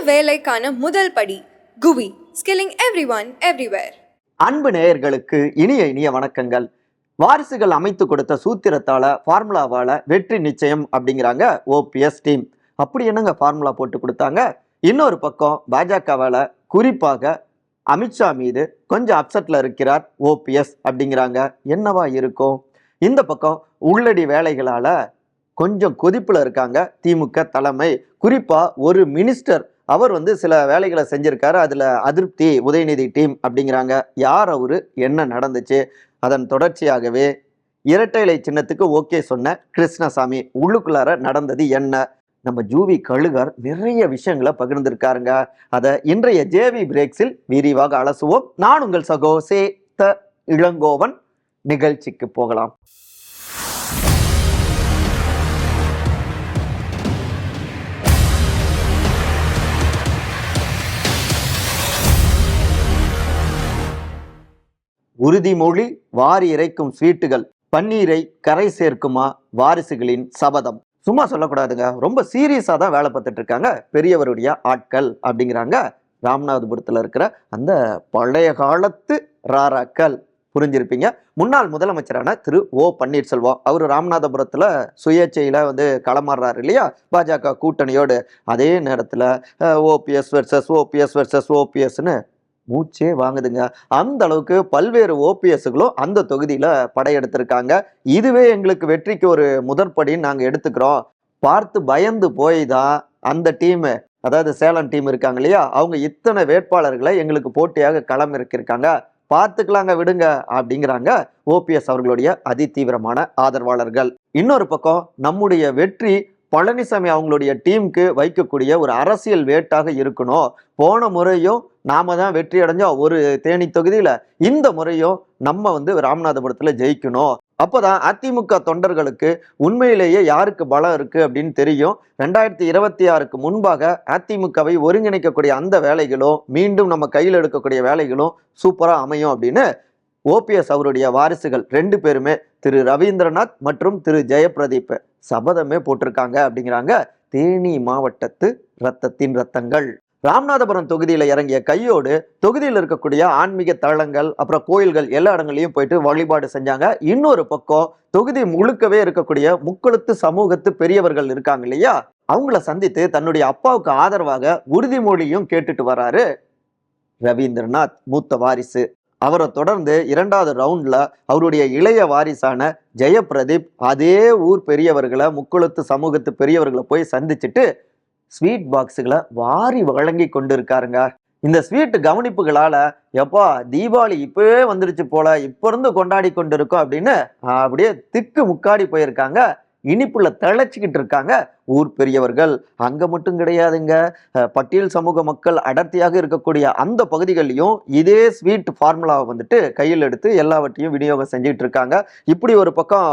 வேலைக்கான முதல் படி குவி, ஸ்கில்லிங் எவ்ரிஒன் எவ்ரிவேர். அன்பு நேயர்களுக்கு இனிய வணக்கங்கள். வாரிசுகள் அமைத்து கொடுத்த சூத்திரத்தால ஃபார்முலாவால வெற்றி நிச்சயம் அப்படிங்கிறாங்க ஓபிஎஸ் டீம். அப்படி என்னங்க ஃபார்முலா போட்டு கொடுத்தாங்க? இன்னொரு பக்கம் பாஜகவால குறிப்பாக அமித்ஷா மீது கொஞ்சம் அப்செட்ல இருக்கிறார் ஓபிஎஸ் அப்படிங்கிறாங்க. என்னவா இருக்கும்? இந்த பக்கம் உள்ளடி வேலைகளால கொஞ்சம் கொதிப்புல இருக்காங்க திமுக தலைமை. குறிப்பா ஒரு மினிஸ்டர் அவர் சில வேலைகளை செஞ்சிருக்காரு, அதுல அதிருப்தி உதயநிதி டீம் அப்படிங்கிறாங்க. யார் அவரு, என்ன நடந்துச்சு? அதன் தொடர்ச்சியாகவே இரட்டை இலை சின்னத்துக்கு ஓகே சொன்ன கிருஷ்ணசாமி உள்ளுக்குள்ளார நடந்தது என்ன? நம்ம ஜூவி கழுகர் நிறைய விஷயங்களை பகிர்ந்திருக்காருங்க. அதை இன்றைய ஜேவி பிரேக்ஸில் விரிவாக அலசுவோம். நான் உங்கள் சகோ சேத்த இளங்கோவன். நிகழ்ச்சிக்கு போகலாம். உறுதிமொழி, வாரி இறைக்கும் ஸ்வீட்டுகள், பன்னீரை கரை சேர்க்குமா வாரிசுகளின் சபதம். சும்மா சொல்லக்கூடாதுங்க, ரொம்ப சீரியஸா தான் வேலை பார்த்துட்டு இருக்காங்க பெரியவருடைய ஆட்கள் அப்படிங்கிறாங்க. ராமநாதபுரத்துல இருக்கிற அந்த பழைய காலத்து ராராக்கள். புரிஞ்சிருப்பீங்க. முன்னாள் முதலமைச்சரான திரு ஓ பன்னீர்செல்வம் அவர் ராமநாதபுரத்துல சுயேட்சையில களமாடுறாரு இல்லையா, பாஜக கூட்டணியோடு. அதே நேரத்துல ஓபிஎஸ் வெர்சஸ் ஓபிஎஸ் வெர்சஸ் ஓபிஎஸ்ன்னு மூச்சே வாங்குதுங்க. அந்த அளவுக்கு பல்வேறு ஓபிஎஸ்களும் அந்த தொகுதியில படையெடுத்திருக்காங்க. இதுவே எங்களுக்கு வெற்றிக்கு ஒரு முதற்படின்னு நாங்க எடுத்துக்கிறோம். பார்த்து பயந்து போய் தான் அந்த டீம், அதாவது சேலம் டீம் இருக்காங்க இல்லையா, அவங்க இத்தனை வேட்பாளர்களை எங்களுக்கு போட்டியாக களம் இருக்கிருக்காங்க, பார்த்துக்கலாங்க விடுங்க அப்படிங்கிறாங்க ஓபிஎஸ் அவர்களுடைய அதிதீவிரமான ஆதரவாளர்கள். இன்னொரு பக்கம் நம்முடைய வெற்றி பழனிசாமி அவங்களுடைய டீமுக்கு வைக்கக்கூடிய ஒரு அரசியல் வேட்டாக இருக்கணும். போன முறையும் நாம தான் வெற்றி அடைஞ்சோம் ஒரு தேனி தொகுதியில, இந்த முறையும் நம்ம ராமநாதபுரத்துல ஜெயிக்கணும். அப்போதான் அதிமுக தொண்டர்களுக்கு உண்மையிலேயே யாருக்கு பலம் இருக்கு அப்படின்னு தெரியும். 2026க்கு முன்பாக அதிமுகவை ஒருங்கிணைக்கக்கூடிய அந்த வேலைகளும் மீண்டும் நம்ம கையில் எடுக்கக்கூடிய வேலைகளும் சூப்பரா அமையும் அப்படின்னு ஓபிஎஸ் அவருடைய வாரிசுகள் 2 பேருமே, திரு ரவீந்திரநாத் மற்றும் திரு ஜெயபிரதீப், சபதமே போட்டிருக்காங்க அப்படிங்கிறாங்க தேனி மாவட்டத்து ரத்தத்தின் ரத்தங்கள். ராமநாதபுரம் தொகுதியில இறங்கிய கையோடு தொகுதியில் இருக்கக்கூடிய ஆன்மீக தளங்கள் அப்புறம் கோயில்கள் எல்லா இடங்களையும் போயிட்டு வழிபாடு செஞ்சாங்க. இன்னொரு பக்கம் தொகுதி முழுக்கவே இருக்கக்கூடிய முக்கொழுத்து சமூகத்து பெரியவர்கள் இருக்காங்க இல்லையா, அவங்கள சந்தித்து தன்னுடைய அப்பாவுக்கு ஆதரவாக உறுதிமொழியும் கேட்டுட்டு வராரு ரவீந்திரநாத், மூத்த வாரிசு. அவரை தொடர்ந்து 2வது ரவுண்ட்ல அவருடைய இளைய வாரிசான ஜெயபிரதீப் அதே ஊர் பெரியவர்களை, முக்குளத்து சமூகத்து பெரியவர்களை போய் சந்திச்சுட்டு ஸ்வீட் பாக்ஸுகளை வாரி வழங்கி கொண்டு இருக்காருங்க. இந்த ஸ்வீட் கவனிப்புகளால எப்பா தீபாவளி இப்பவே வந்துருச்சு போல, இப்ப இருந்து கொண்டாடி கொண்டு இருக்கோம் அப்படின்னு அப்படியே திக்கு முக்காடி போயிருக்காங்க. இனிப்புல திளைச்சிக்கிட்டு இருக்காங்க ஊர் பெரியவர்கள். அங்க மட்டும் கிடையாதுங்க, பட்டியல் சமூக மக்கள் அடர்த்தியாக இருக்கக்கூடிய அந்த பகுதிகளிலும் இதே ஸ்வீட் ஃபார்முலாவை கையில் எடுத்து எல்லாவற்றையும் விநியோகம் செஞ்சுட்டு இருக்காங்க. இப்படி ஒரு பக்கம்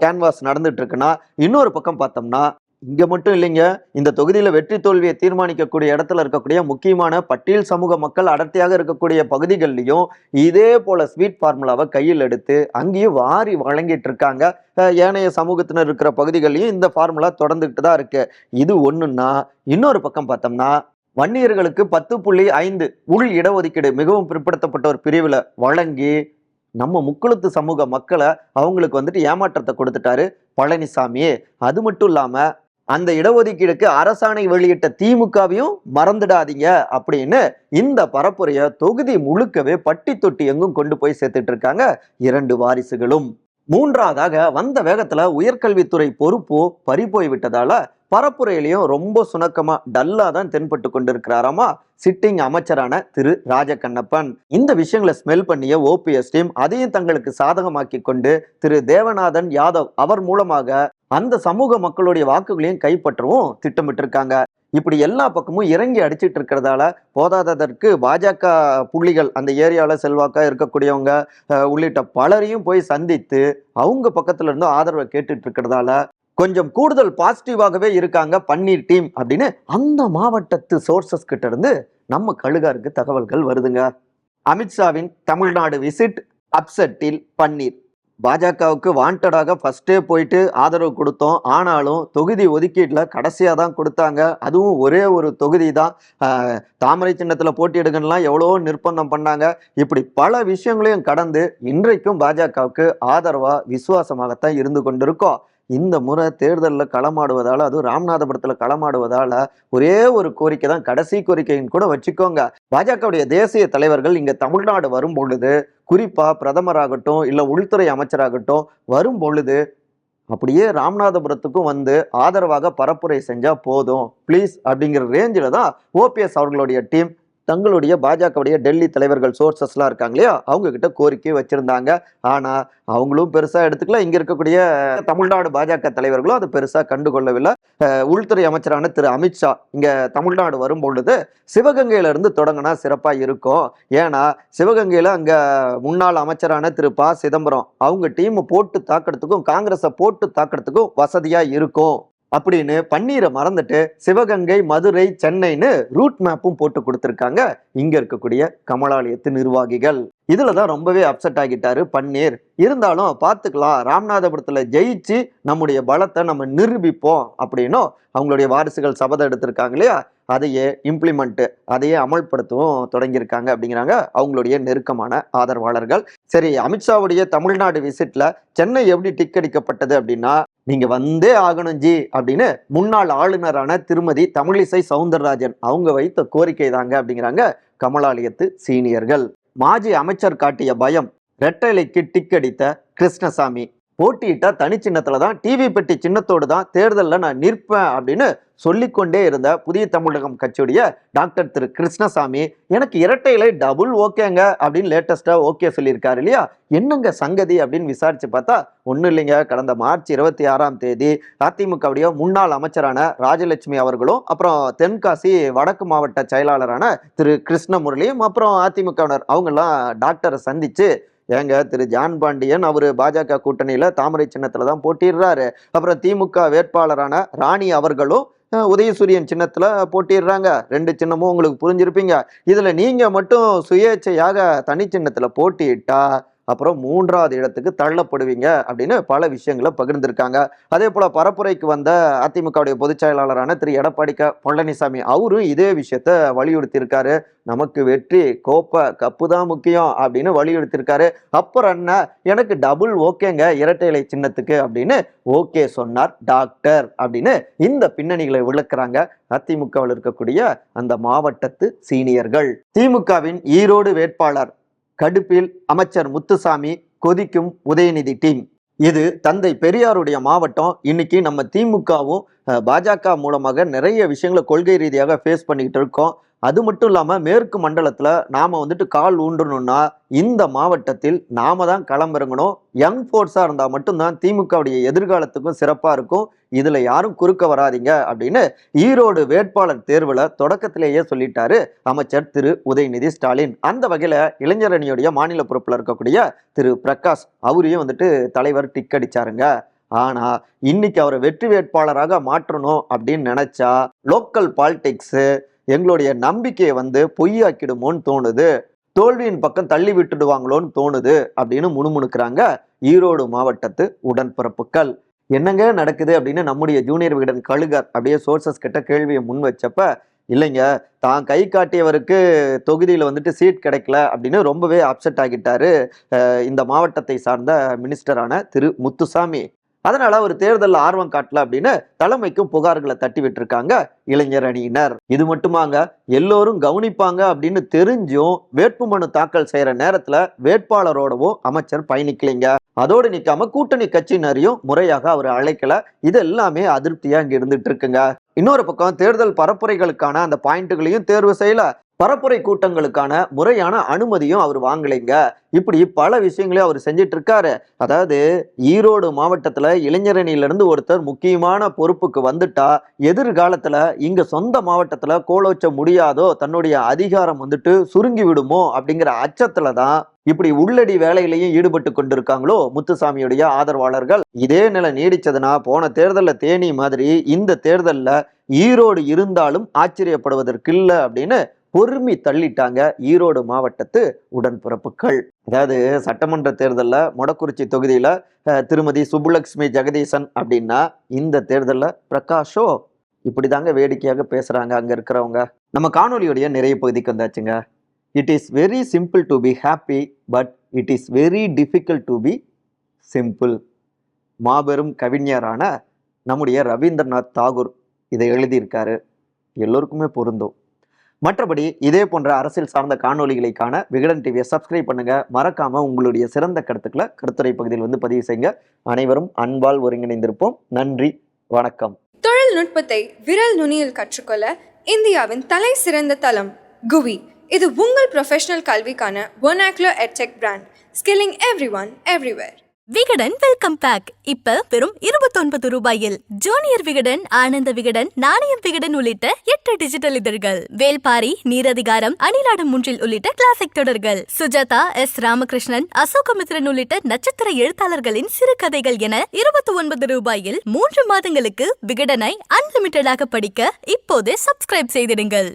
கேன்வாஸ் நடந்துட்டு இருக்குன்னா, இன்னொரு பக்கம் பார்த்தோம்னா இங்க மட்டும் இல்லைங்க, இந்த தொகுதியில வெற்றி தோல்வியை தீர்மானிக்கக்கூடிய இடத்துல இருக்கக்கூடிய முக்கியமான பட்டியல் சமூக மக்கள் அடர்த்தியாக இருக்கக்கூடிய பகுதிகளிலையும் இதே போல ஸ்வீட் ஃபார்முலாவை கையில் எடுத்து அங்கேயும் வாரி வழங்கிட்டு இருக்காங்க. ஏனைய சமூகத்தினர் இருக்கிற பகுதிகளிலையும் இந்த ஃபார்முலா தொடர்ந்துகிட்டு தான் இருக்கு. இது ஒண்ணுன்னா, இன்னொரு பக்கம் பார்த்தோம்னா வன்னியர்களுக்கு 10.5 உள் இடஒதுக்கீடு மிகவும் பிற்படுத்தப்பட்ட ஒரு பிரிவுல வழங்கி நம்ம முக்குளத்து சமூக மக்களை அவங்களுக்கு ஏமாற்றத்தை கொடுத்துட்டாரு பழனிசாமி. அது மட்டும் இல்லாம அந்த இடஒதுக்கீடுக்கு அரசாணை வெளியிட்ட திமுகவையும் மறந்துடாதீங்க அப்படின்னு இந்த பரப்புரைய தொகுதி முழுக்கவே பட்டி தொட்டி எங்கும் கொண்டு போய் சேர்த்துட்டு இருக்காங்க 2 வாரிசுகளும். 3வதாக வந்த வேகத்துல உயர்கல்வித்துறை பொறுப்பு பறிபோய் விட்டதால பரப்புரையிலையும் ரொம்ப சுணக்கமா டல்லா தான் தென்பட்டு கொண்டிருக்கிறாராமா சிட்டிங் அமைச்சரான திரு ராஜகண்ணப்பன். இந்த விஷயங்களை ஸ்மெல் பண்ணிய ஓபிஎஸ் டீம் அதையும் தங்களுக்கு சாதகமாக்கி கொண்டு திரு தேவநாதன் யாதவ் அவர் மூலமாக அந்த சமூக மக்களுடைய வாக்குகளையும் கைப்பற்றவும் திட்டமிட்டு இருக்காங்க. இப்படி எல்லா பக்கமும் இறங்கி அடிச்சிட்டு இருக்கிறதால போதாததற்கு பாஜக புள்ளிகள் அந்த ஏரியால செல்வாக்கா இருக்கக்கூடியவங்க உள்ளிட்ட பலரையும் போய் சந்தித்து அவங்க பக்கத்துல இருந்து ஆதரவை கேட்டுட்டு இருக்கிறதால கொஞ்சம் கூடுதல் பாசிட்டிவாகவே இருக்காங்க பன்னீர் டீம் அப்படின்னு அந்த மாவட்டத்து சோர்சஸ் கிட்ட இருந்து நம்ம கழுகாருக்கு தகவல்கள் வருதுங்க. அமித்ஷாவின் தமிழ்நாடு விசிட் அப்செட்டில் பன்னீர். பாஜகவுக்கு வாண்டடாக ஃபர்ஸ்டே போயிட்டு ஆதரவு கொடுத்தோம். ஆனாலும் தொகுதி ஒதுக்கீட்டில் கடைசியாக தான் கொடுத்தாங்க. அதுவும் ஒரே ஒரு தொகுதி தான். தாமரை சின்னத்தில் போட்டியிடுங்கலாம் எவ்வளோ நிர்பந்தம் பண்ணாங்க. இப்படி பல விஷயங்களையும் கடந்து இன்றைக்கும் பாஜகவுக்கு ஆதரவாக விசுவாசமாகத்தான் இருந்து கொண்டிருக்கோம். இந்த முறை தேர்தலில் களமாடுவதால், அதுவும் ராமநாதபுரத்தில் களமாடுவதால் ஒரே ஒரு கோரிக்கை தான், கடைசி கோரிக்கைன்னு கூட வச்சுக்கோங்க. பாஜகவுடைய தேசிய தலைவர்கள் இங்கே தமிழ்நாடு வரும் பொழுது, குறிப்பாக பிரதமராகட்டும் இல்லை உள்துறை அமைச்சராகட்டும் வரும் பொழுது அப்படியே ராமநாதபுரத்துக்கும் வந்து ஆதரவாக பரப்புரை செஞ்சா போதும் ப்ளீஸ் அப்படிங்கிற ரேஞ்சில் தான் ஓபிஎஸ் அவர்களுடைய டீம் தங்களுடைய பாஜகவுடைய டெல்லி தலைவர்கள் சோர்சஸ்லாம் இருக்காங்க இல்லையா, அவங்க கிட்ட கோரிக்கை வச்சிருந்தாங்க. ஆனா அவங்களும் பெருசா எடுத்துக்கல. இங்க இருக்கக்கூடிய தமிழ்நாடு பாஜக தலைவர்களும் அதை பெருசா கண்டுகொள்ளவில்லை. உள்துறை அமைச்சரான திரு அமித்ஷா இங்க தமிழ்நாடு வரும் பொழுது சிவகங்கையில இருந்து தொடங்கினா சிறப்பா இருக்கும். ஏன்னா சிவகங்கையில அங்க முன்னாள் அமைச்சரான திரு ப சிதம்பரம் அவங்க டீம் போட்டு தாக்கிறதுக்கும் காங்கிரஸை போட்டு தாக்கிறதுக்கும் வசதியா இருக்கும் அப்படின்னு பன்னீரை மறந்துட்டு சிவகங்கை, மதுரை, சென்னைன்னு ரூட் மேப்பும் போட்டு கொடுத்துருக்காங்க இங்க இருக்கக்கூடிய கமலாலயத்து நிர்வாகிகள். இதுலதான் ரொம்பவே அப்செட் ஆகிட்டாரு பன்னீர். இருந்தாலும் பார்த்துக்கலாம், ராமநாதபுரத்துல ஜெயிச்சு நம்முடைய பலத்தை நம்ம நிரூபிப்போம் அப்படின்னும் அவங்களுடைய வாரிசுகள் சபதம் எடுத்திருக்காங்க இல்லையா, அதையே இம்ப்ளிமெண்ட், அதையே அமல்படுத்தவும் தொடங்கியிருக்காங்க அப்படிங்கிறாங்க அவங்களுடைய நெருக்கமான ஆதரவாளர்கள். சரி, அமித்ஷாவுடைய தமிழ்நாடு விசிட்ல சென்னை எப்படி டிக் அடிக்கப்பட்டது அப்படின்னா, நீங்க வந்தே ஆகணும் ஜி அப்படின்னு முன்னாள் ஆளுநரான திருமதி தமிழிசை சவுந்தரராஜன் அவங்க வைத்த கோரிக்கை தாங்க அப்படிங்கிறாங்க கமலாலயத்து சீனியர்கள். மாஜி அமைச்சர் காட்டிய பயம், ரெட்டலைக்கு டிக் அடித்த கிருஷ்ணசாமி, போட்டியிட்டா தனி சின்னத்துல தான், டிவி பெட்டி சின்னத்தோடு தான் தேர்தலில் நான் நிற்பேன் அப்படின்னு சொல்லிக்கொண்டே இருந்த புதிய தமிழகம் கட்சியுடைய டாக்டர் திரு கிருஷ்ணசாமி எனக்கு இரட்டையிலை டபுள் ஓகேங்க அப்படின்னு லேட்டஸ்டா ஓகே சொல்லியிருக்காரு இல்லையா. என்னங்க சங்கதி அப்படின்னு விசாரிச்சு பார்த்தா ஒன்றும் இல்லைங்க, கடந்த மார்ச் 26ஆம் தேதி அதிமுகவுடைய முன்னாள் அமைச்சரான ராஜலட்சுமி அவர்களும் அப்புறம் தென்காசி வடக்கு மாவட்ட செயலாளரான திரு கிருஷ்ணமுரளியும் அப்புறம் அதிமுகவினர் அவங்கெல்லாம் டாக்டரை சந்திச்சு, ஏங்க திரு ஜான் பாண்டியன் அவரு பாஜக கூட்டணியில தாமரை சின்னத்துல தான் போட்டிடுறாரு, அப்புறம் திமுக வேட்பாளரான ராணி அவர்களும் உதயசூரியன் சின்னத்துல போட்டிடுறாங்க, 2 சின்னமும் உங்களுக்கு புரிஞ்சிருப்பீங்க. இதுல நீங்க மட்டும் சுயேட்சையாக தனி சின்னத்துல போட்டியிட்டா அப்புறம் 3வது இடத்துக்கு தள்ளப்படுவீங்க அப்படின்னு பல விஷயங்களை பகிர்ந்திருக்காங்க. அதே போல பரப்புரைக்கு வந்த அதிமுகவுடைய பொதுச் செயலாளரான திரு எடப்பாடி பழனிசாமி அவரும் இதே விஷயத்த வலியுறுத்தி இருக்காரு. நமக்கு வெற்றி கோப்பை கப்பு தான் முக்கியம் அப்படின்னு வலியுறுத்திருக்காரு. அப்புறம் என்ன, எனக்கு டபுள் ஓகேங்க இரட்டை இலை சின்னத்துக்கு அப்படின்னு ஓகே சொன்னார் டாக்டர் அப்படின்னு இந்த பின்னணிகளை விளக்குறாங்க அதிமுகவில் இருக்கக்கூடிய அந்த மாவட்டத்து சீனியர்கள். திமுகவின் ஈரோடு வேட்பாளர் கடுப்பில் அமைச்சர் முத்துசாமி, கொதிக்கும் உதயநிதி டீம். இது தந்தை பெரியாருடைய மாவட்டம். இன்னைக்கு நம்ம திமுகவும் பாஜக மூலமாக நிறைய விஷயங்களை கொள்கை ரீதியாக ஃபேஸ் பண்ணிக்கிட்டு இருக்கோம். அது மட்டும் இல்லாம மேற்கு மண்டலத்துல நாம வந்துட்டு கால் ஊன்றணும்னா இந்த மாவட்டத்தில் நாம தான் களமிறங்கணும். யங் ஃபோர்ஸா இருந்தா மட்டும்தான் திமுகவுடைய எதிர்காலத்துக்கும் சிறப்பா இருக்கும். இதுல யாரும் குறுக்க வராதிங்க அப்படின்னு ஈரோடு வேட்பாளர் தேர்வுல தொடக்கத்திலேயே சொல்லிட்டாரு அமைச்சர் திரு உதயநிதி ஸ்டாலின். அந்த வகையில இளைஞர் அணியுடைய மாநில பொறுப்புல இருக்கக்கூடிய திரு பிரகாஷ் அவரையும் வந்துட்டு தலைவர் டிக் அடிச்சாருங்க. ஆனா இன்னைக்கு அவரை வெற்றி வேட்பாளராக மாற்றணும் அப்படின்னு நினைச்சா லோக்கல் பாலிடிக்ஸ் எங்களுடைய நம்பிக்கையை பொய்யாக்கிடுமோன்னு தோணுது, தோல்வியின் பக்கம் தள்ளி விட்டுடுவாங்களோன்னு தோணுது அப்படின்னு முணுமுணுக்கிறாங்க ஈரோடு மாவட்டத்து உடன்பிறப்புகள். என்னங்க நடக்குது அப்படின்னு நம்முடைய ஜூனியர் விகடன் கழுகர் அப்படியே சோர்சஸ் கிட்ட கேள்வியை முன் வச்சப்ப, இல்லைங்க தான் கை காட்டியவருக்கு தொகுதியில் சீட் கிடைக்கல அப்படின்னு ரொம்பவே அப்செட் ஆகிட்டாரு இந்த மாவட்டத்தை சார்ந்த மினிஸ்டரான திரு முத்துசாமி. அதனால அவர் தேர்தலில் ஆர்வம் காட்டல அப்படின்னு தலைமைக்கும் புகார்களை தட்டி விட்டுருக்காங்க இளைஞர் அணியினர். இது மட்டுமாங்க, எல்லோரும் கவனிப்பாங்க அப்படின்னு தெரிஞ்சும் வேட்புமனு தாக்கல் செய்யற நேரத்துல வேட்பாளரோடவும் அமைச்சர் பயணிக்கலைங்க. அதோடு நிக்காம கூட்டணி கட்சியினரையும் முறையாக அவர் அழைக்கல. இது எல்லாமே அதிருப்தியா இங்க இருந்துட்டு இருக்குங்க. இன்னொரு பக்கம் தேர்தல் பரப்புரைகளுக்கான அந்த பாயிண்ட்டுகளையும் தேர்வு செய்யல, பரப்புரை கூட்டங்களுக்கான முறையான அனுமதியும் அவர் வாங்கலைங்க. இப்படி பல விஷயங்களையும் அவர் செஞ்சிட்டு இருக்காரு. அதாவது ஈரோடு மாவட்டத்துல இளைஞரணியிலிருந்து ஒருத்தர் முக்கியமான பொறுப்புக்கு வந்துட்டா எதிர்காலத்துல இங்க சொந்த மாவட்டத்துல கோலோச்ச முடியாதோ, தன்னுடைய அதிகாரம் சுருங்கி விடுமோ அப்படிங்கிற அச்சத்துலதான் இப்படி உள்ளடி வேலையிலையும் ஈடுபட்டு கொண்டிருக்காங்களோ முத்துசாமியுடைய ஆதரவாளர்கள். இதே நிலை நீடிச்சதுன்னா போன தேர்தலில் தேனி மாதிரி இந்த தேர்தலில் ஈரோடு இருந்தாலும் ஆச்சரியப்படுவதற்கு இல்லை அப்படின்னு பொறுமி தள்ளிட்டாங்க ஈரோடு மாவட்டத்து உடன்பிறப்புகள். அதாவது சட்டமன்ற தேர்தலில் மொடக்குறிச்சி தொகுதியில திருமதி சுப்புலட்சுமி ஜெகதீசன் அப்படின்னா, இந்த தேர்தலில் பிரகாஷோ இப்படிதாங்க வேடிக்கையாக பேசுறாங்க அங்க இருக்கிறவங்க. நம்ம காணொலியுடைய நிறைய பகுதிக்கு வந்தாச்சுங்க. It is very simple to be happy, but it is very difficult to be simple. மாபெரும் கவிஞரான நம்முடைய ரவீந்திரநாத் தாகூர் இதை எழுதியிருக்காரு. எல்லோருக்குமே பொருந்தும். மற்றபடி இதே போன்ற அரசியல் சார்ந்த காணொலிகளை காண விகடன் டிவியை சப்ஸ்கிரைப் பண்ணுங்க. மறக்காம உங்களுடைய சிறந்த கருத்துக்களை கருத்துரை பகுதியில் பதிவு செய்யுங்க. அனைவரும் அன்பால் ஒருங்கிணைந்திருப்போம். நன்றி, வணக்கம். தொழில்நுட்பத்தை விரல் நுனியில் கற்றுக்கொள்ள இந்தியாவின் தலை சிறந்த தளம் குவி. இது உங்கள் ப்ரொஃபஷனல் கல்விக்கான vernacular edtech brand. Skilling everyone everywhere. Vikatan welcome back இப்ப வெறும் 29 ரூபாயில் ஜூனியர் விகடன், ஆனந்த விகடன், நாணயம் விகடன் உள்ளிட்ட 8 டிஜிட்டல் இதழ்கள், வேல்பாரி, நீரதிகாரம், அணிலாடம் முன்றில் உள்ளிட்ட கிளாசிக் தொடர்கள், சுஜாதா, எஸ் ராமகிருஷ்ணன், அசோகமித்ரன் உள்ளிட்ட நட்சத்திர எழுத்தாளர்களின் சிறுகதைகள் என 29 ரூபாயில் 3 மாதங்களுக்கு விகடனை அன்லிமிட்டடாக படிக்க இப்போதே சப்ஸ்கிரைப் செய்திடுங்கள்.